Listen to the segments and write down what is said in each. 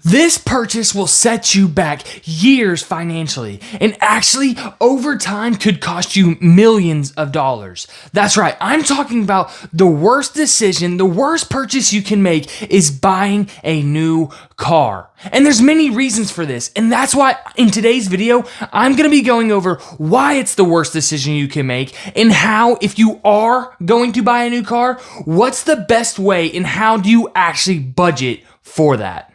This purchase will set you back years financially and actually over time could cost you millions of dollars. That's right. I'm talking about the worst decision, the worst purchase you can make is buying a new car. And there's many reasons for this. And that's why in today's video, I'm going to be going over why it's the worst decision you can make and how, if you are going to buy a new car, what's the best way and how do you actually budget for that?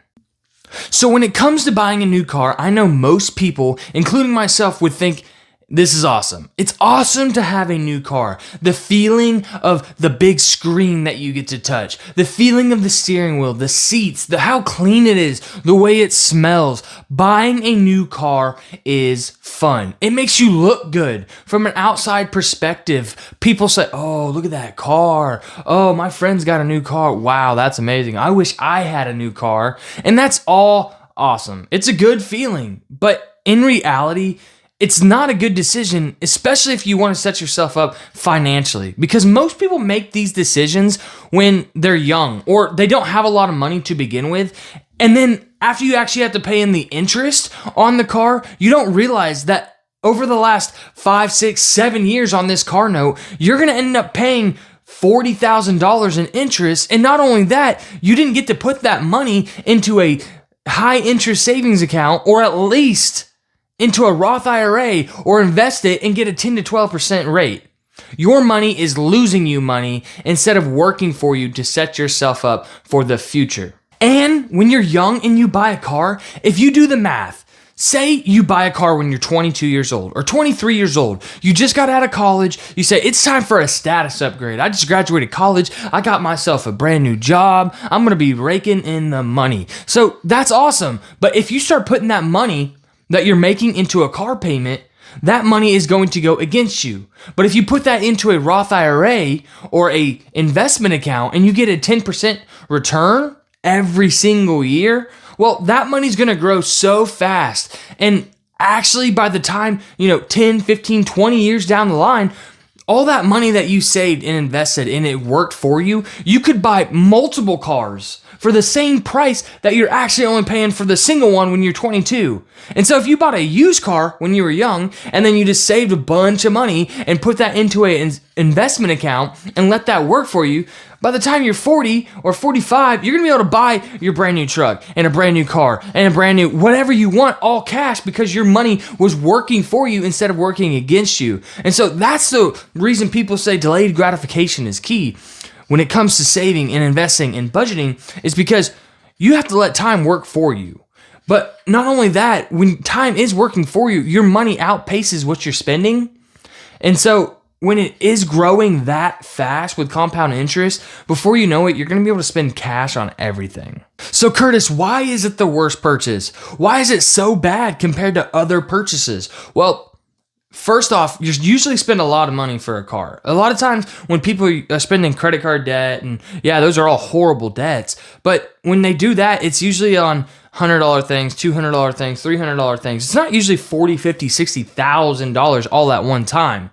So when it comes to buying a new car, I know most people, including myself, would think this is awesome. It's awesome to have a new car. The feeling of the big screen that you get to touch, the feeling of the steering wheel, the seats, how clean it is, the way it smells. Buying a new car is fun. It makes you look good. From an outside perspective, people say, oh, look at that car. Oh, my friend's got a new car. Wow, that's amazing. I wish I had a new car. And that's all awesome. It's a good feeling. But in reality, it's not a good decision, especially if you want to set yourself up financially, because most people make these decisions when they're young or they don't have a lot of money to begin with. And then after you actually have to pay in the interest on the car, you don't realize that over the last 5, 6, 7 years on this car note, you're going to end up paying $40,000 in interest. And not only that, you didn't get to put that money into a high interest savings account, or at least into a Roth IRA, or invest it and get a 10 to 12% rate. Your money is losing you money instead of working for you to set yourself up for the future. And when you're young and you buy a car, if you do the math, say you buy a car when you're 22 years old or 23 years old, you just got out of college, you say, it's time for a status upgrade. I just graduated college, I got myself a brand new job, I'm gonna be raking in the money. So that's awesome. But if you start putting that money that you're making into a car payment, that money is going to go against you. But if you put that into a Roth IRA or a investment account and you get a 10% return every single year, well, that money's going to grow so fast. And actually by the time, 10, 15, 20 years down the line, all that money that you saved and invested and it worked for you, you could buy multiple cars for the same price that you're actually only paying for the single one when you're 22. And so if you bought a used car when you were young and then you just saved a bunch of money and put that into an investment account and let that work for you, by the time you're 40 or 45, you're gonna be able to buy your brand new truck and a brand new car and a brand new whatever you want, all cash, because your money was working for you instead of working against you. And so that's the reason people say delayed gratification is key when it comes to saving and investing and budgeting, is because you have to let time work for you. But not only that, when time is working for you, your money outpaces what you're spending. And so when it is growing that fast with compound interest, before you know it, you're going to be able to spend cash on everything. So Curtis, why is it the worst purchase? Why is it so bad compared to other purchases? Well, first off, you usually spend a lot of money for a car. A lot of times when people are spending credit card debt, and yeah, those are all horrible debts. But when they do that, it's usually on $100 things, $200 things, $300 things. It's not usually $40,000, $50,000, $60,000 all at one time.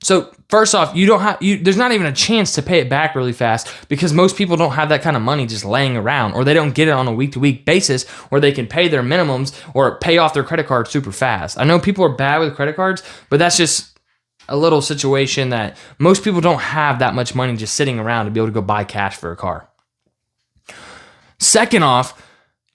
So first off, there's not even a chance to pay it back really fast, because most people don't have that kind of money just laying around, or they don't get it on a week-to-week basis where they can pay their minimums or pay off their credit card super fast. I know people are bad with credit cards, but that's just a little situation that most people don't have that much money just sitting around to be able to go buy cash for a car. Second off,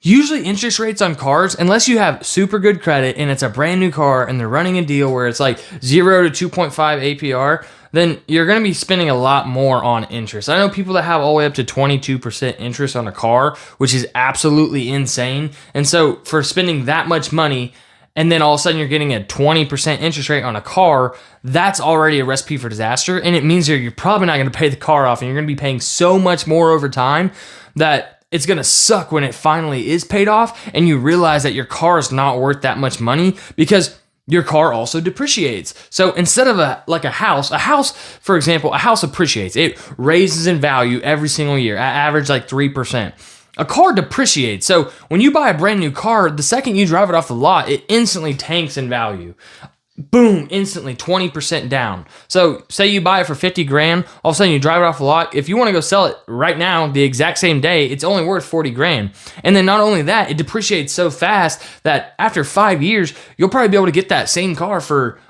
usually interest rates on cars, unless you have super good credit and it's a brand new car and they're running a deal where it's like 0 to 2.5 APR, then you're going to be spending a lot more on interest. I know people that have all the way up to 22% interest on a car, which is absolutely insane. And so for spending that much money and then all of a sudden you're getting a 20% interest rate on a car, that's already a recipe for disaster. And it means you're probably not going to pay the car off, and you're going to be paying so much more over time that it's going to suck when it finally is paid off and you realize that your car is not worth that much money, because your car also depreciates. So instead of a house, for example, a house appreciates. It raises in value every single year, at average like 3%. A car depreciates. So when you buy a brand new car, the second you drive it off the lot, it instantly tanks in value. boom, instantly 20% down. So say you buy it for 50 grand, all of a sudden you drive it off the lot. If you want to go sell it right now, the exact same day, it's only worth 40 grand. And then not only that, it depreciates so fast that after 5 years, you'll probably be able to get that same car for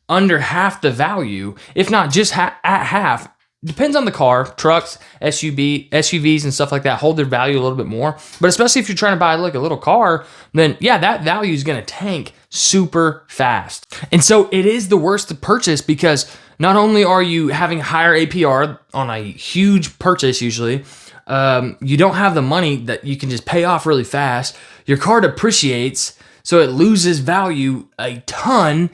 under half the value, if not just at half. Depends on the car. Trucks, SUVs and stuff like that hold their value a little bit more. But especially if you're trying to buy like a little car, then yeah, that value is going to tank super fast. And so it is the worst to purchase because not only are you having higher APR on a huge purchase usually, you don't have the money that you can just pay off really fast. Your car depreciates, so it loses value a ton.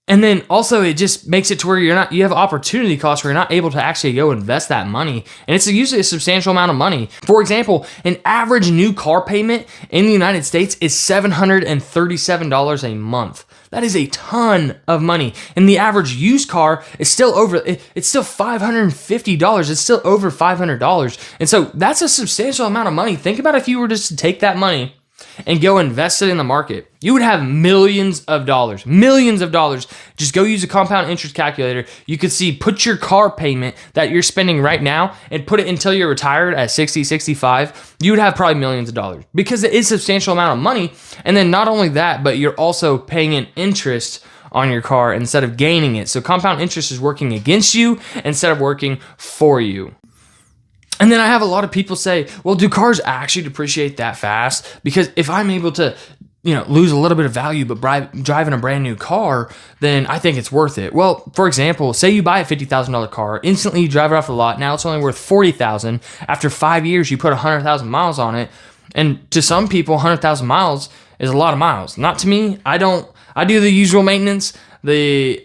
And then also it just makes it to where you have opportunity costs where you're not able to actually go invest that money. And it's usually a substantial amount of money. For example, an average new car payment in the United States is $737 a month. That is a ton of money. And the average used car is still it's still $550. It's still over $500. And so that's a substantial amount of money. Think about if you were just to take that money and go invest it in the market. You would have millions of dollars. Just go use a compound interest calculator. You could see, put your car payment that you're spending right now and put it until you're retired at 60, 65. You would have probably millions of dollars because it is a substantial amount of money. And then not only that, but you're also paying an interest on your car instead of gaining it. So compound interest is working against you instead of working for you. And then I have a lot of people say, well, do cars actually depreciate that fast? Because if I'm able to, lose a little bit of value, but driving a brand new car, then I think it's worth it. Well, for example, say you buy a $50,000 car, instantly you drive it off the lot. Now it's only worth $40,000. After 5 years, you put 100,000 miles on it. And to some people, 100,000 miles is a lot of miles. Not to me. I do the usual maintenance.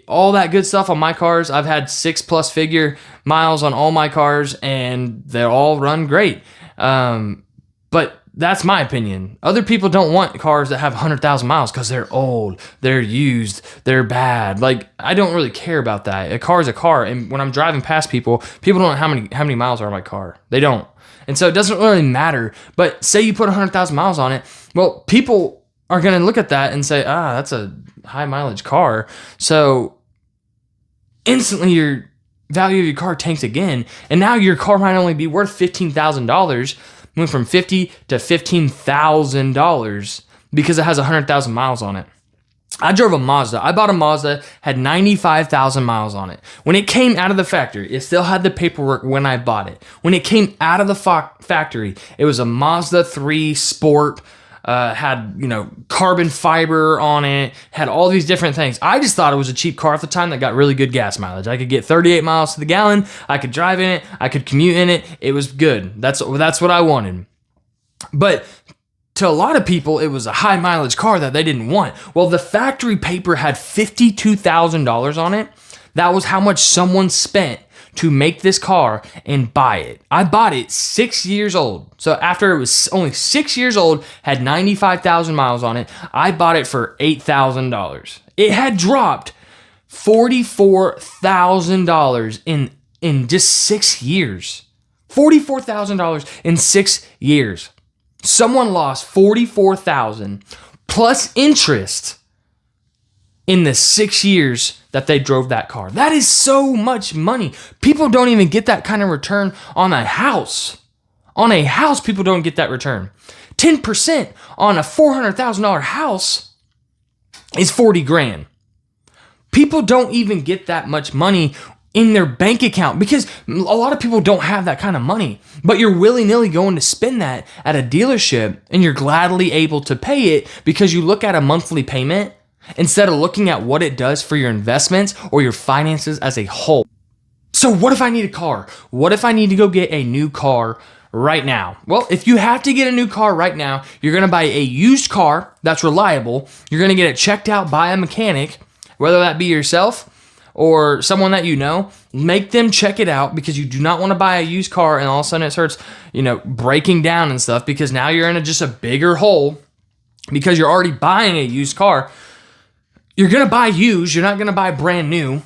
All that good stuff on my cars. I've had 6+ figure miles on all my cars and they all run great. But that's my opinion. Other people don't want cars that have 100,000 miles because they're old, they're used, they're bad. Like, I don't really care about that. A car is a car. And when I'm driving past people don't know how many miles are on my car. They don't. And so it doesn't really matter. But say you put 100,000 miles on it. Well, people are going to look at that and say, that's a high mileage car. So instantly your value of your car tanks again. And now your car might only be worth $15,000, went from $50,000 to $15,000 because it has 100,000 miles on it. I drove a Mazda. I bought a Mazda, had 95,000 miles on it. When it came out of the factory, it still had the paperwork when I bought it. When it came out of the factory, it was a Mazda 3 Sport. Had carbon fiber on it, had all these different things. I just thought it was a cheap car at the time that got really good gas mileage. I could get 38 miles to the gallon. I could drive in it. I could commute in it. It was good. That's what I wanted. But to a lot of people, it was a high mileage car that they didn't want. Well, the factory paper had $52,000 on it. That was how much someone spent to make this car and buy it. I bought it 6 years old. So after it was only 6 years old, had 95,000 miles on it, I bought it for $8,000. It had dropped $44,000 in just 6 years. $44,000 in 6 years. Someone lost $44,000 plus interest in the 6 years that they drove that car. That is so much money. People don't even get that kind of return on a house. On a house, people don't get that return. 10% on a $400,000 house is 40 grand. People don't even get that much money in their bank account because a lot of people don't have that kind of money. But you're willy-nilly going to spend that at a dealership and you're gladly able to pay it because you look at a monthly payment instead of looking at what it does for your investments or your finances as a whole. So what if I need a car? What if I need to go get a new car right now? Well, if you have to get a new car right now, you're going to buy a used car that's reliable. You're going to get it checked out by a mechanic, whether that be yourself or someone that you know. Make them check it out because you do not want to buy a used car and all of a sudden it starts, breaking down and stuff because now you're in just a bigger hole because you're already buying a used car. You're going to buy used, you're not going to buy brand new,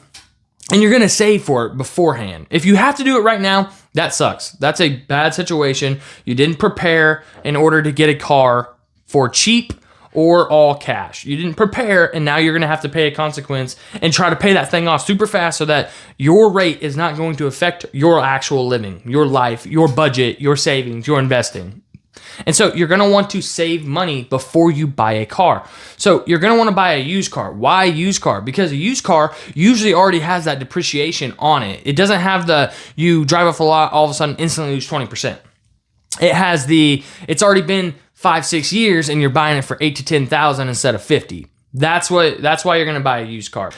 and you're going to save for it beforehand. If you have to do it right now, that sucks. That's a bad situation. You didn't prepare in order to get a car for cheap or all cash. You didn't prepare, and now you're going to have to pay a consequence and try to pay that thing off super fast so that your rate is not going to affect your actual living, your life, your budget, your savings, your investing. And so you're going to want to save money before you buy a car. So you're going to want to buy a used car. Why a used car? Because a used car usually already has that depreciation on it. It doesn't have the, you drive off a lot, all of a sudden instantly lose 20%. It has it's already been 5-6 years and you're buying it for 8 to 10,000 instead of 50. That's why you're going to buy a used car.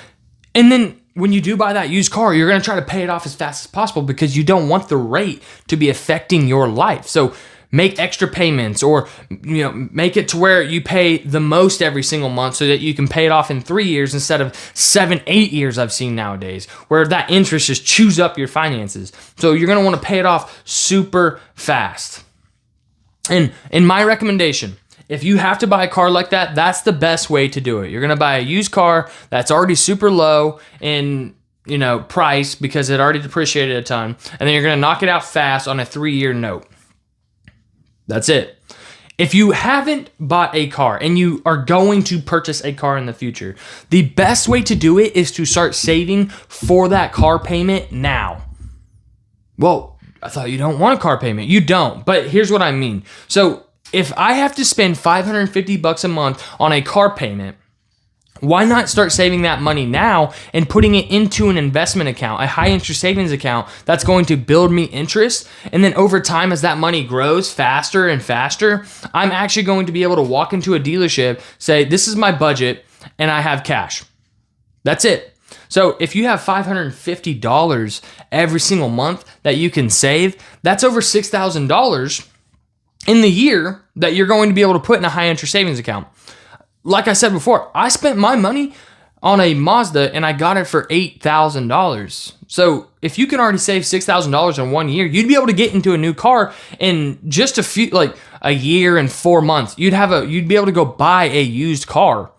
And then when you do buy that used car, you're going to try to pay it off as fast as possible because you don't want the rate to be affecting your life. So make extra payments, or make it to where you pay the most every single month so that you can pay it off in 3 years instead of 7-8 years I've seen nowadays, where that interest just chews up your finances. So you're going to want to pay it off super fast. And in my recommendation, if you have to buy a car like that, that's the best way to do it. You're going to buy a used car that's already super low in price because it already depreciated a ton, and then you're going to knock it out fast on a 3-year note. That's it. If you haven't bought a car and you are going to purchase a car in the future, the best way to do it is to start saving for that car payment now. Well, I thought you don't want a car payment. You don't, but here's what I mean. So if I have to spend $550 a month on a car payment, why not start saving that money now and putting it into an investment account, a high interest savings account that's going to build me interest? And then over time, as that money grows faster and faster, I'm actually going to be able to walk into a dealership, say, this is my budget, and I have cash. That's it. So if you have $550 every single month that you can save, that's over $6,000 in the year that you're going to be able to put in a high interest savings account. Like I said before, I spent my money on a Mazda and I got it for $8,000. So if you can already save $6,000 in 1 year, you'd be able to get into a new car in just a year and 4 months. You'd be able to go buy a used car,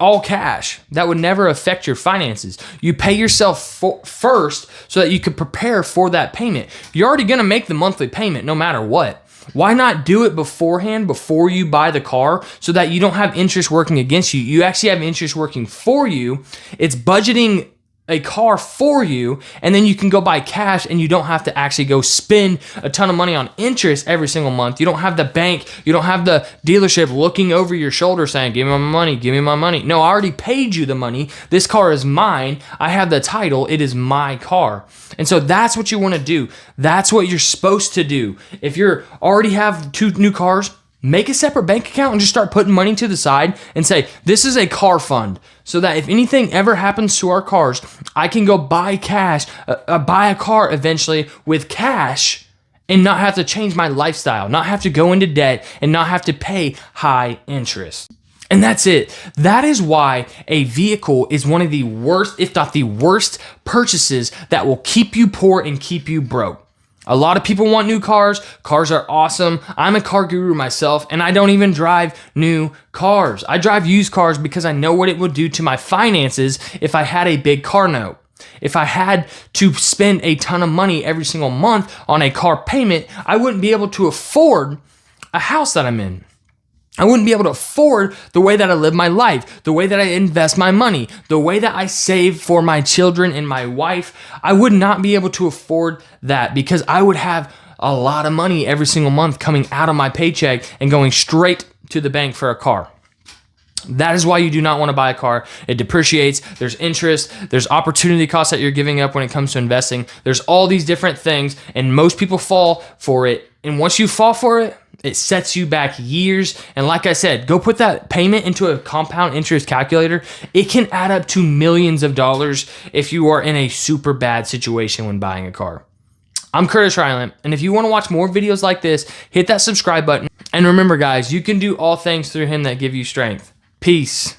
all cash. That would never affect your finances. You pay yourself first so that you could prepare for that payment. You're already going to make the monthly payment no matter what. Why not do it beforehand, before you buy the car, so that you don't have interest working against you? You actually have interest working for you. It's budgeting a car for you, and then you can go buy cash and you don't have to actually go spend a ton of money on interest every single month. You don't have the bank, you don't have the dealership looking over your shoulder saying, give me my money, give me my money. No, I already paid you the money. This car is mine. I have the title. It is my car. And so that's what you want to do. That's what you're supposed to do. If you already have 2 new cars, make a separate bank account and just start putting money to the side and say, this is a car fund, so that if anything ever happens to our cars, I can go buy buy a car eventually with cash and not have to change my lifestyle, not have to go into debt, and not have to pay high interest. And that's it. That is why a vehicle is one of the worst, if not the worst, purchases that will keep you poor and keep you broke. A lot of people want new cars. Cars are awesome. I'm a car guru myself, and I don't even drive new cars. I drive used cars because I know what it would do to my finances if I had a big car note. If I had to spend a ton of money every single month on a car payment, I wouldn't be able to afford a house that I'm in. I wouldn't be able to afford the way that I live my life, the way that I invest my money, the way that I save for my children and my wife. I would not be able to afford that because I would have a lot of money every single month coming out of my paycheck and going straight to the bank for a car. That is why you do not want to buy a car. It depreciates. There's interest. There's opportunity costs that you're giving up when it comes to investing. There's all these different things, and most people fall for it. And once you fall for it, it sets you back years. And like I said, go put that payment into a compound interest calculator. It can add up to millions of dollars if you are in a super bad situation when buying a car. I'm Curtis Rylant, and if you want to watch more videos like this, hit that subscribe button. And remember, guys, you can do all things through him that give you strength. Peace.